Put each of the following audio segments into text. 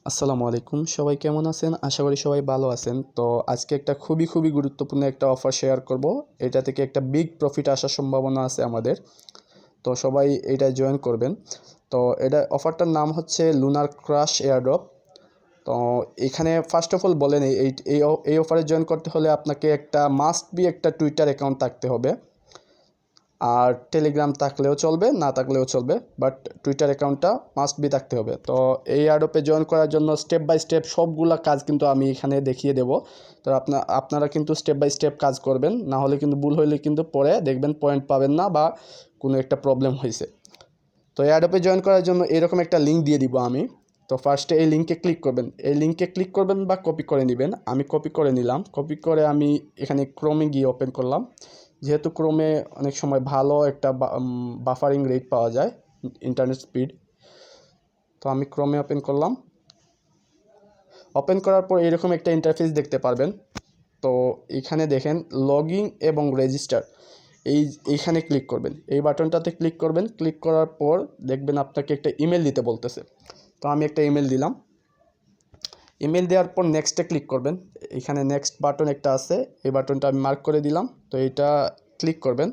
আসসালামু আলাইকুম, সবাই কেমন আছেন? আশা করি সবাই ভালো আছেন। তো আজকে একটা খুবই গুরুত্বপূর্ণ একটা অফার শেয়ার করব। এটা থেকে একটা বিগ প্রফিট আসার সম্ভাবনা আছে আমাদের। তো সবাই এটা জয়েন করবেন। তো এটা অফারটার নাম হচ্ছে লুনার ক্রাশ এয়ারড্রপ। তো এখানে ফার্স্ট অফ অল বলে নেই, এই অফারে জয়েন করতে হলে আপনাকে একটা মাস্ট বি একটা টুইটার অ্যাকাউন্ট থাকতে হবে। আর টেলিগ্রাম থাকলেও চলবে, না থাকলেও চলবে, বাট টুইটার অ্যাকাউন্টটা মাস্ট বি থাকতে হবে। তো এই অ্যাডোপে জয়েন করার জন্য স্টেপ বাই স্টেপ সবগুলা কাজ কিন্তু আমি এখানে দেখিয়ে দেব। তো আপনারা কিন্তু স্টেপ বাই স্টেপ কাজ করবেন, না হলে কিন্তু ভুল হইলে কিন্তু পরে দেখবেন পয়েন্ট পাবেন না বা কোনো একটা প্রবলেম হয়েছে। তো এই অ্যাডোপে জয়েন করার জন্য এরকম একটা লিঙ্ক দিয়ে দিব আমি। তো ফার্স্টে এই লিঙ্কে ক্লিক করবেন, বা কপি করে নেবেন। আমি কপি করে নিলাম। কপি করে আমি এখানে ক্রোমে গিয়ে ওপেন করলাম। যেহেতু ক্রোমে অনেক সময় ভালো একটা বাফারিং রেট পাওয়া যায়, ইন্টারনেট স্পিড। তো আমি ক্রোমে ওপেন করলাম। ওপেন করার পর এরকম একটা ইন্টারফেস দেখতে পারবেন। তো এখানে দেখেন লগইন এবং রেজিস্টার, এইখানে ক্লিক করবেন, এই বাটনটাতে ক্লিক করবেন। ক্লিক করার পর দেখবেন আপনাকে একটা ইমেল দিতে বলতেছে। তো আমি একটা ইমেল দিলাম। ইমেল দেওয়ার পর নেক্সটে ক্লিক করবেন। এখানে নেক্সট বাটন একটা আছে, এই বাটনটা আমি মার্ক করে দিলাম। তো এটা ক্লিক করবেন।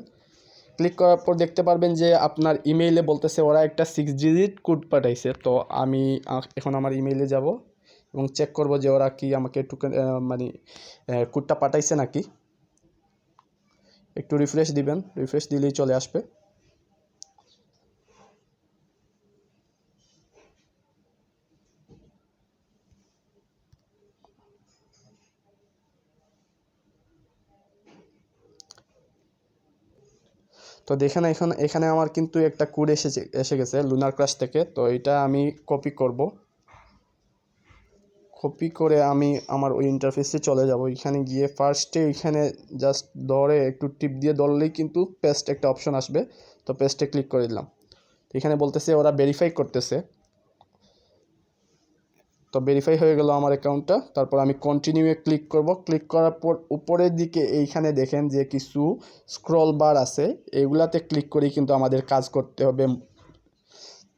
ক্লিক করার পর দেখতে পারবেন যে আপনার ইমেইলে বলতেছে ওরা একটা 6 ডিজিট কোড পাঠাইছে। তো আমি এখন আমার ইমেইলে যাব এবং চেক করব যে ওরা কি আমাকে টোকেন মানে কোডটা পাঠাইছে নাকি। একটু রিফ্রেশ দিবেন, রিফ্রেশ দিলেই চলে আসবে। তো দেখেন এখানে আমার কিন্তু একটা কোড এসে গেছে লুনার ক্রাশ থেকে। তো এটা আমি কপি করব। কপি করে আমি আমার ওই ইন্টারফেসে চলে যাব। এখানে গিয়ে ফার্স্টে এখানে জাস্ট ধরে একটু টিপ দিয়ে ধরলেই কিন্তু পেস্ট একটা অপশন আসবে। তো পেস্টে ক্লিক করে দিলাম। এখানে বলতেছে ওরা ভেরিফাই করতেছে। তো ভেরিফাই হয়ে গেল আমার অ্যাকাউন্টটা। তারপর আমি কন্টিনিউয়ে ক্লিক করব। ক্লিক করার পর উপরের দিকে এইখানে দেখেন যে কিছু স্ক্রল বার আছে, এগুলাতে ক্লিক করেই কিন্তু আমাদের কাজ করতে হবে।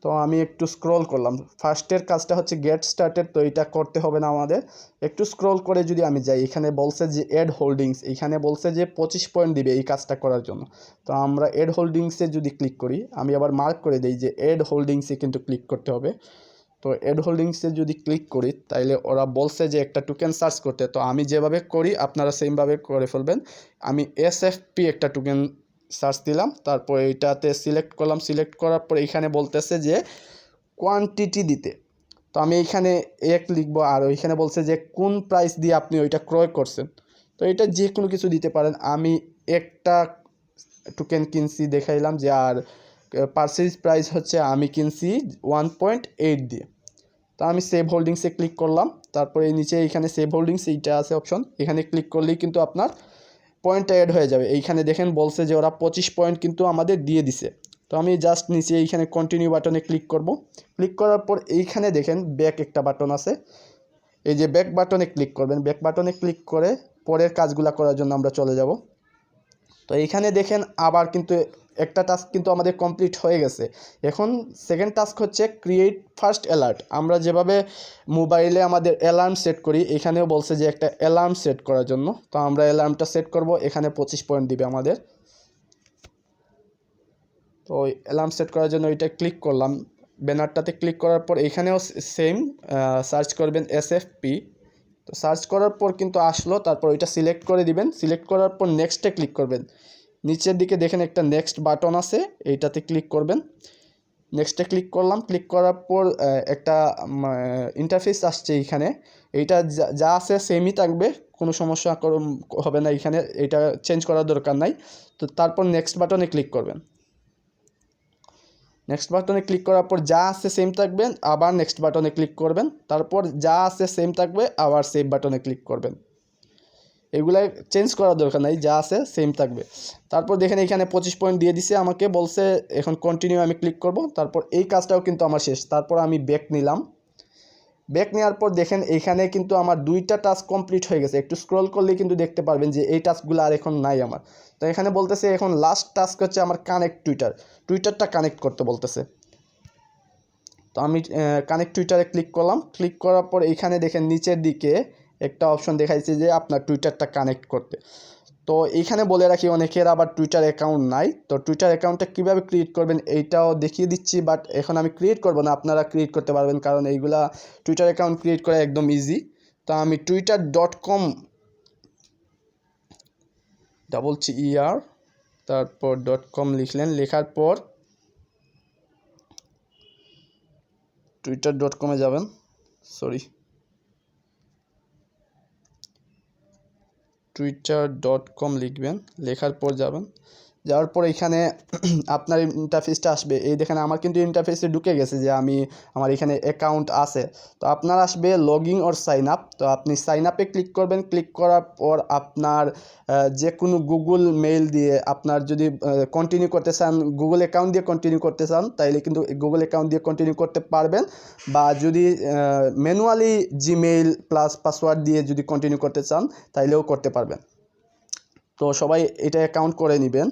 তো আমি একটু স্ক্রল করলাম। ফার্স্টের কাজটা হচ্ছে গেট স্টার্টেড, তো এটা করতে হবে না আমাদের। একটু স্ক্রল করে যদি আমি যাই, এখানে বলছে যে এড হোল্ডিংস, এখানে বলছে যে 25 পয়েন্ট দিবে এই কাজটা করার জন্য। তো আমরা এড হোল্ডিংসে যদি ক্লিক করি, আমি আবার মার্ক করে দিই যে এড হোল্ডিংসে কিন্তু ক্লিক করতে হবে। তো এড হোল্ডিংসে যদি ক্লিক করি, তাইলে ওরা বলছে যে একটা টোকেন সার্চ করতে। তো আমি যেভাবে করি আপনারা সেমভাবে করে ফেলবেন। আমি এসএফপি একটা টোকেন সার্চ দিলাম, তারপর এইটাতে সিলেক্ট করলাম। সিলেক্ট করার পর এখানে বলতেছে যে কোয়ান্টিটি দিতে। তো আমি এইখানে এক লিখবো, আর ওইখানে বলছে যে কোন প্রাইস দিয়ে আপনি ওইটা ক্রয় করছেন। তো এটা যে কোনো কিছু দিতে পারেন। আমি একটা টোকেন কিনছি দেখাইলাম যে, আর পারচেজ প্রাইস হচ্ছে আমি কিনছি 1.8 দিয়ে। তো আমি সেভ হোল্ডিংসে ক্লিক করলাম। তারপরে নিচে এইখানে সেভ হোল্ডিংস এইটা আছে অপশন, এখানে ক্লিক করলেই কিন্তু আপনার পয়েন্টটা অ্যাড হয়ে যাবে। এইখানে দেখেন বলছে যে ওরা 25 পয়েন্ট কিন্তু আমাদের দিয়ে দিছে। তো আমি জাস্ট নিচে এইখানে কন্টিনিউ বাটনে ক্লিক করব। ক্লিক করার পর এইখানে দেখেন ব্যাক একটা বাটন আছে, এই যে ব্যাক বাটনে ক্লিক করবেন। ব্যাক বাটনে ক্লিক করে পরের কাজগুলো করার জন্য আমরা চলে যাব। তো এইখানে দেখেন আবার কিন্তু একটা টাস্ক কিন্তু আমাদের কমপ্লিট হয়ে গেছে। এখন সেকেন্ড টাস্ক হচ্ছে ক্রিয়েট ফার্স্ট অ্যালার্ট। আমরা যেভাবে মোবাইলে আমাদের অ্যালার্ম সেট করি, এখানেও বলছে যে একটা অ্যালার্ম সেট করার জন্য। তো আমরা অ্যালার্মটা সেট করব, এখানে 25 পয়েন্ট দিবে আমাদের। তো ওই অ্যালার্ম সেট করার জন্য এটা ক্লিক করলাম। ব্যানারটাতে ক্লিক করার পর এখানেও সেম সার্চ করবেন এসএফপি। তো সার্চ করার পর কিন্তু আসলো, তারপর ওইটা সিলেক্ট করে দিবেন। সিলেক্ট করার পর নেক্সটে ক্লিক করবেন। নিচের দিকে দেখেন একটা নেক্সট বাটন আছে, এইটাতে ক্লিক করবেন। নেক্সটে ক্লিক করলাম। ক্লিক করার পর একটা ইন্টারফেস আসছে এইখানে। এইটা যা আছে সেমই থাকবে, কোনো সমস্যা হবে না এখানে, এটা চেঞ্জ করার দরকার নাই। তো তারপর নেক্সট বাটনে ক্লিক করবেন। নেক্সট বাটনে ক্লিক করার পর যা আছে সেম থাকবেন, আবার নেক্সট বাটনে ক্লিক করবেন। তারপর যা আছে সেম থাকবে, আবার সেভ বাটনে ক্লিক করবেন। এগুলা চেঞ্জ করার দরকার নাই, যা আছে সেম থাকবে। তারপর দেখেন এখানে 25 পয়েন্ট দিয়ে দিছে আমাকে, বলছে এখন কন্টিনিউ আমি ক্লিক করব। তারপর এই কাজটাও কিন্তু আমার শেষ। তারপর আমি ব্যাক নিলাম। ব্যাক নেওয়ার পর দেখেন এইখানে কিন্তু আমার 2টা টাস্ক কমপ্লিট হয়ে গেছে। একটু স্ক্রল করলেই কিন্তু দেখতে পারবেন যে এই টাস্কগুলো আর এখন নাই আমার। তো এখানে বলতেছে এখন লাস্ট টাস্ক হচ্ছে আমার কানেক্ট টুইটারটা কানেক্ট করতে বলতেছে। তো আমি কানেক্ট টুইটারে ক্লিক করলাম। ক্লিক করার পর এইখানে দেখেন নিচের দিকে একটা অপশন দেখাইছে যে আপনার টুইটারটা কানেক্ট করতে। তো এইখানে বলে রাখি অনেকের আবার টুইটার অ্যাকাউন্ট নাই, তো টুইটার অ্যাকাউন্টটা কীভাবে ক্রিয়েট করবেন এইটাও দেখিয়ে দিচ্ছি, বাট এখন আমি ক্রিয়েট করব না, আপনারা ক্রিয়েট করতে পারবেন, কারণ এইগুলা টুইটার অ্যাকাউন্ট ক্রিয়েট করা একদম ইজি। তো আমি twitter.com ER তারপর .com লিখলেন, লেখার পর twitter.com-এ যাবেন, twitter.com লিখবেন, লেখার পর যাওয়ার পর এখানে আপনার ইন্টারফেসটা আসবে। এই দেখেন আমার কিন্তু ইন্টারফেসে ঢুকে গেছে যে আমার এখানে অ্যাকাউন্ট আছে। তো আপনার আসবে লগইন অর সাইন আপ। তো আপনি সাইন আপে ক্লিক করবেন। ক্লিক করার পর আপনার যে কোনো গুগল মেইল দিয়ে আপনার যদি কন্টিনিউ করতে চান, গুগল অ্যাকাউন্ট দিয়ে কন্টিনিউ করতে চান, তাইলে কিন্তু গুগল অ্যাকাউন্ট দিয়ে কন্টিনিউ করতে পারবেন, বা যদি ম্যানুয়ালি জিমেইল প্লাস পাসওয়ার্ড দিয়ে যদি কন্টিনিউ করতে চান তাইলেও করতে পারবেন। তো সবাই এটা অ্যাকাউন্ট করে নেবেন।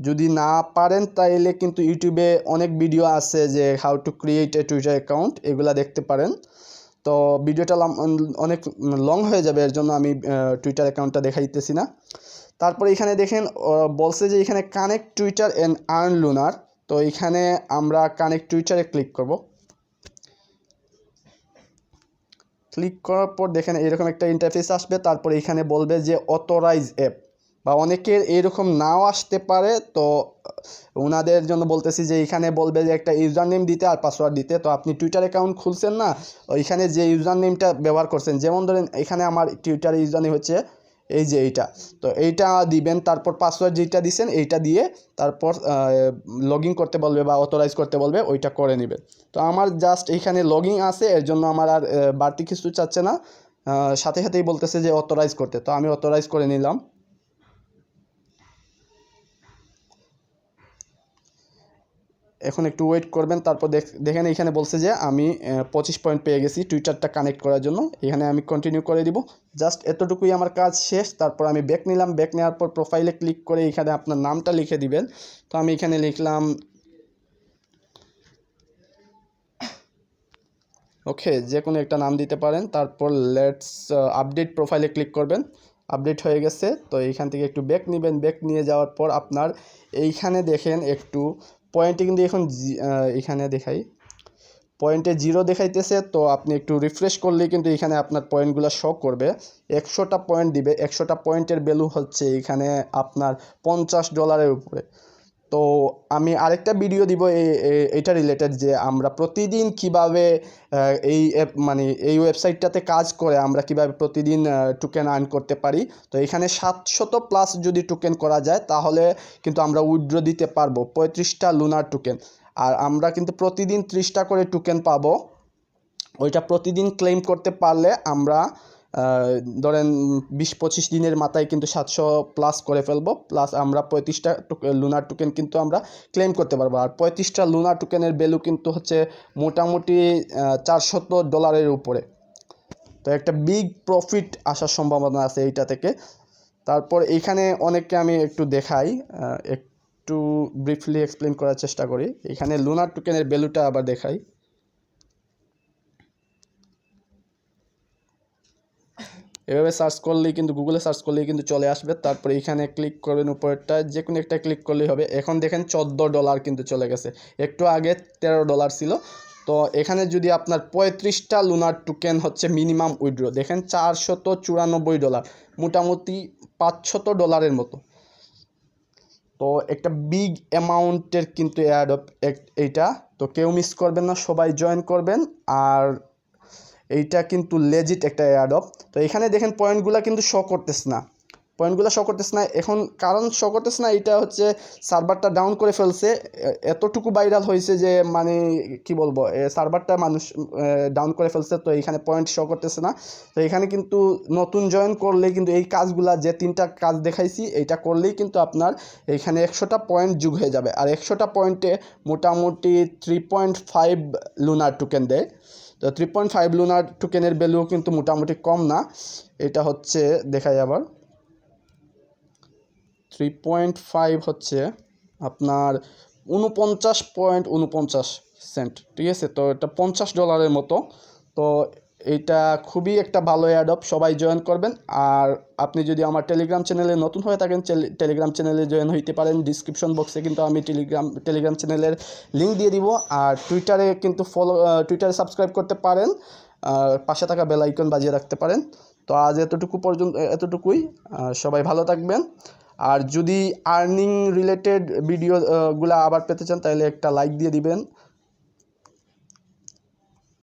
যদি না পারেন তাইলে কিন্তু ইউটিউবে অনেক ভিডিও আছে যে how to create a Twitter account, এগুলা দেখতে পারেন। তো ভিডিওটা অনেক লং হয়ে যাবে, এর জন্য আমি টুইটার অ্যাকাউন্টটা দেখাইতেছি না। তারপরে এখানে দেখেন বলছে যে এখানে connect Twitter and earn lunar. তো এখানে আমরা কানেক্ট টুইটারে ক্লিক করব। ক্লিক করার পর দেখেন এরকম একটা ইন্টারফেস আসবে। তারপরে এখানে বলবে যে অথরাইজ অ্যাপ, বা অনেকের এরকম নাও আসতে পারে। তো ওনাদের জন্য বলতেছি যে এখানে বলবে যে একটা ইউজার নেম দিতে আর পাসওয়ার্ড দিতে। তো আপনি টুইটার অ্যাকাউন্ট খুলছেন না, ওইখানে যে ইউজার নেমটা ব্যবহার করছেন, যেমন ধরেন এখানে আমার টুইটারের ইউজার নেম হচ্ছে এই যে এইটা, তো এইটা দিবেন। তারপর পাসওয়ার্ড যেটা দিছেন এইটা দিয়ে তারপর লগ ইন করতে বলবে বা অথরাইজ করতে বলবে, ওইটা করে নেবেন। তো আমার জাস্ট এইখানে লগ ইন আছে, এর জন্য আমার আর বাড়তি কিছু চাচ্ছে না, সাথে সাথেই বলতেছে যে অথরাইজ করতে। তো আমি অথরাইজ করে নিলাম। এখন একটু ওয়েট করবেন। তারপর দেখেন এখানে বলছে যে আমি 25 পয়েন্ট পেয়ে গেছি টুইটারটা কানেক্ট করার জন্য। এখানে আমি কন্টিনিউ করে দিব। জাস্ট এতটুকুই আমার কাজ শেষ। তারপর আমি ব্যাক নিলাম। ব্যাক নেওয়ার পর প্রোফাইলে ক্লিক করে এখানে আপনার নামটা লিখে দিবেন। তো আমি এখানে লিখলাম ওকে, যে কোনো একটা নাম দিতে পারেন। তারপর লেটস আপডেট প্রোফাইলে ক্লিক করবেন। আপডেট হয়ে গেছে। তো এইখান থেকে একটু ব্যাক নেবেন। ব্যাক নিয়ে যাওয়ার পর আপনার এইখানে দেখেন একটু পয়েন্টে কিন্তু এখন এখানে দেখাই পয়েন্টে 0 দেখাইতেছে। তো আপনি একটু রিফ্রেশ করলেই কিন্তু এখানে আপনার পয়েন্টগুলো শো করবে। 100টা পয়েন্ট দিবে। 100টা পয়েন্টের ভ্যালু হচ্ছে এখানে আপনার $50 উপরে। তো আমি আরেকটা ভিডিও দিব এইটা রিলেটেড, যে আমরা প্রতিদিন কিভাবে এই এই ওয়েবসাইটটাতে কাজ করে আমরা কিভাবে প্রতিদিন টোকেন আর্ন করতে পারি। তো এখানে 700+ যদি টোকেন করা যায় তাহলে কিন্তু আমরা উইথড্র দিতে পারবো 35টা লুনার টোকেন। আর আমরা কিন্তু প্রতিদিন 30টা করে টোকেন পাবো। ওইটা প্রতিদিন ক্লেম করতে পারলে আমরা ধরেন 20-25 দিনের মাথায় কিন্তু 700+ করে ফেলবো, প্লাস আমরা 35টা লুনার টোকেন কিন্তু আমরা ক্লেম করতে পারবো। আর 35টা লুনার টোকেনের ভ্যালু কিন্তু হচ্ছে মোটামুটি $400 উপরে। তো একটা বিগ প্রফিট আসার সম্ভাবনা আছে এইটা থেকে। তারপর এইখানে অনেককে আমি একটু দেখাই, একটু ব্রিফলি এক্সপ্লেন করার চেষ্টা করি। এখানে লুনার টোকেনের ভ্যালুটা আবার দেখাই। এভাবে সার্চ করলেই কিন্তু গুগলে সার্চ করলেই কিন্তু চলে আসবে। তারপরে এখানে ক্লিক করবেন, উপরেরটা যে কোনো একটা ক্লিক করলেই হবে। এখন দেখেন $14 কিন্তু চলে গেছে, একটু আগে $13 ছিল। তো এখানে যদি আপনার 35টা লুনার টোকেন হচ্ছে মিনিমাম উইথড্র, দেখেন $494, মোটামুটি $500 মতো। তো একটা বিগ অ্যামাউন্টের কিন্তু এয়ারড্রপ এইটা। তো কেউ মিস করবেন না, সবাই জয়েন করবেন। আর এইটা কিন্তু লেজিট একটা এয়ারড্রপ। তো এখানে দেখেন পয়েন্টগুলো কিন্তু শো করতেছে না, এখন কারণ শো করতেছে না, এটা হচ্ছে সার্ভারটা ডাউন করে ফেলছে। এতটুকু ভাইরাল হয়েছে যে কি বলবো, সার্ভারটা মানুষ ডাউন করে ফেলছে। তো এইখানে পয়েন্ট শো করতেছে না। তো এখানে কিন্তু নতুন জয়েন করলেই কিন্তু এই কাজগুলা, যে 3টা কাজ দেখাইছি, এইটা করলেই কিন্তু আপনার এইখানে 100টা পয়েন্ট যোগ হয়ে যাবে। আর 100টা পয়েন্টে মোটামুটি 3.5 লুনার টোকেন দেয়। তো 3.5 লুনার টোকেনের ভ্যালু কিন্তু মোটামুটি কম না। এটা হচ্ছে দেখাই আবার, 3.5 হচ্ছে আপনার 49.49 সেন্ট, ঠিক আছে। তো এটা $50 মতো। তো এইটা খুবই একটা ভালো অ্যাডপ, সবাই জয়েন করবেন। আর আপনি যদি আমার টেলিগ্রাম চ্যানেলে নতুন হয়ে থাকেন, টেলিগ্রাম চ্যানেলে জয়েন হইতে পারেন। ডিসক্রিপশন বক্সে কিন্তু আমি টেলিগ্রাম চ্যানেলের লিঙ্ক দিয়ে দিব। আর টুইটারে কিন্তু টুইটারে সাবস্ক্রাইব করতে পারেন, পাশে থাকা বেল আইকন বাজিয়ে রাখতে পারেন। তো আজ এতটুকুই। সবাই ভালো থাকবেন। আর যদি আর্নিং রিলেটেড ভিডিওগুলো আবার পেতে চান তাহলে একটা লাইক দিয়ে দিবেন।